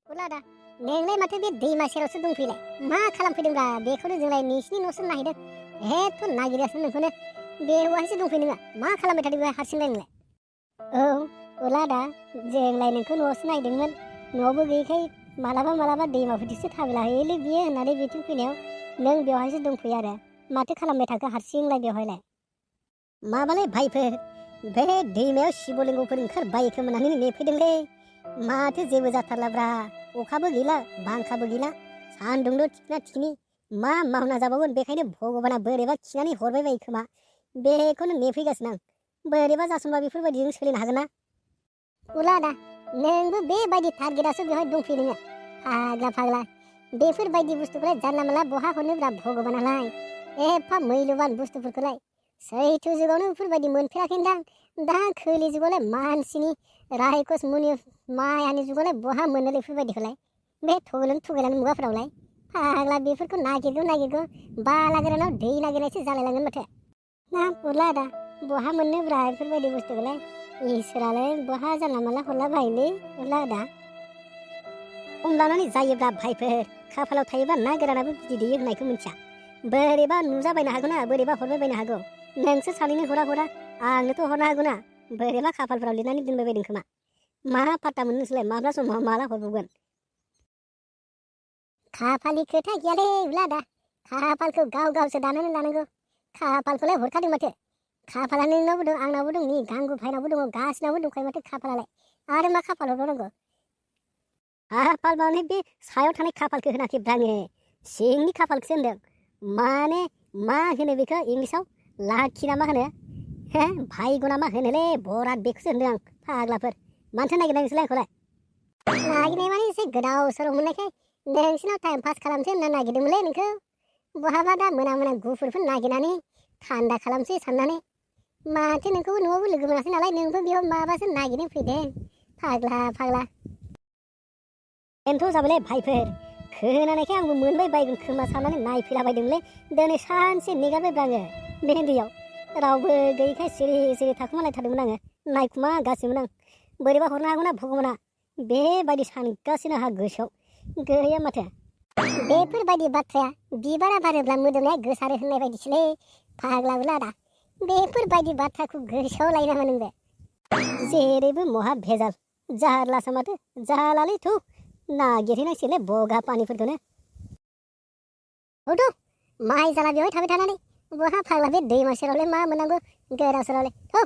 उलादा नोंलाय माथो बे दैमा सेरावसो दंफैलाय मा खालामफैदोंब्रा बेखौनो जोंलाय नोंसिनि न'सो नायहैदों हेथ' नागिरगासिनो नोंखौनो बेवहायसो दंफै नोङो मा खालामबाय थादों बेवहाय हारसिंलाय नोंलाय औ उलादा जोंलाय नोंखौ न'आवसो नायदोंमोन न'आवबो गैयैखाय मालाबा दैमाफोरथिंसो थाबायलाहैयोलै बियो होननानै बिथिं फैनायाव नों बेवहायसो दंफैयो आरो माथो खालामबाय थाखो हारसिंलाय बेवहायलाय माबालाय भाइफोर बे दैमायाव शिबलिंगफोर ओंखारबाय खोमानानै नेफैदोंलै माथो जेबो जाथारलाब्रा अखाबो गैला बांखाबो गैला सान्दुंल' थिखना थिखनि मा मावना जाबावगोन बेखायनो भगबाना बोरैबा खिनानै हरबाय बायो खोमा बेखौनो नेफैगासिनो आं बोरैबा जासनबा बेफोरबायदिजों सोलिनो हागोन ना उलादा नोंबो बेबायदि टारगेटआसो बेवहाय दंफैयो नोङो फाग्ला बेफोरबायदि बुस्थुखौलाय जानला मानला बहा हरनोब्रा भगबानालाय एफा मैल'बान बुस्थुफोरखौलाय सैथो जुगावनो बेफोरबायदि मोनफेराखैदां दा खोलि जुगावलाय मानसिनि रायखस मुनि मायानि जुगावलाय बहा मोनोलै बेफोरबायदिखौलाय बे थुगैलांनि मुगाफोरावलाय फाग्ला बेफोरखौ नागिरगौ बाला गोरानाव दै नागिरनायसो जालायलांगोन माथो ना उलादा बहा मोननोब्रा बेफोरबायदि बुस्थुखौलाय इसोरालाय बहा जानला मानला हरला बायोलै उलादा खम लानानै जायोब्रा भाइफोर खाफालाव थायोबा ना गोरानाबो बिदै दैयो होननायखौ मिथिया बोरैबा नुजाबायनो हागौ ना बोरैबा हरबाय बायनो हागौ नोंसो सानैनो हरा आंनोथ' हरनो हागौ ना बोरैबा खाफालफोराव लिरनानै दोनबाय बायदों खोमा मा पात्ता मोनो नोंसोरलाय माब्ला समाव माला हरबावगोन खाफालनि खोथा गैयालै उलादा खाफालखौ गावसो दानानै लानांगौ खाफालखौलाय हरखादों माथो खाफाला नोंनावबो दं आंनावबो दं नै गांगु भाइनावबो दङ गासिनावबो दंखायो माथो खाफालालाय आरो मा खाफाल हरबावनांगौ खाफाल माने बे सायाव थानाय खाफालखौ होनाखैब्रा आङो सिंनि खाफालखौसो होनदों माने मा होनो बेखौ इंलिसाव लाखि ना मा होनो हे भाइगना मा होनोलै बराद बेखौसो होनदों आं फाग्लाफोर मानोथो नागिरनाय नोंसोरलाय आंखौलाय नागिरनाय माने एसे गोदाव सोराव मोननायखाय नोंसिनाव टाइम पास खालामसै होनना नागिरदोंमोनलै नोंखौ बहाबा दा मोना गुफुरफोर नागिरनानै थान्दा खालामसै साननानै माथो नोंखौबो न'आवबो लोगो मोनाखै नालाय नोंबो बेयाव माबासो नागिरनो फैदों फाग्ला एन्थ' जाबायलै भाइफोर खोनानायखाय आंबो मोनबाय बायगोन खोमा साननानै नायफैलाबायदोंमोनलै दिनै सानसे नेगारबायब्रा आङो बे दैयाव रावबो गैयैखाय सिरि थाखुमालायथारदोंमोन आङो नायखुमागासिनोमोन आं बोरैबा हरनो हागौ ना भगबाना बेबायदि सानगासिनो आंहा गोसोआव गैया माथो बेफोरबायदि बाथ्राया बिबारा बारोब्ला मोदोमनाया गोसारो होननाय बायदिसोलै फाग्ला उलादा बेफोरबायदि बाथ्राखौ गोसोआव लायनाङा नोंबो जेरैबो महा भेजाल जारलासो माथो जालालै थु नागिरहैनांसिगोनलै बगा पानिफोरखौनो हौथ' माइ जाला बेवहाय थाबाय थानानै बहा फाग्ला बे दैमा सेरावलाय मा मोननांगौ गोदाव सोरावलाय थौ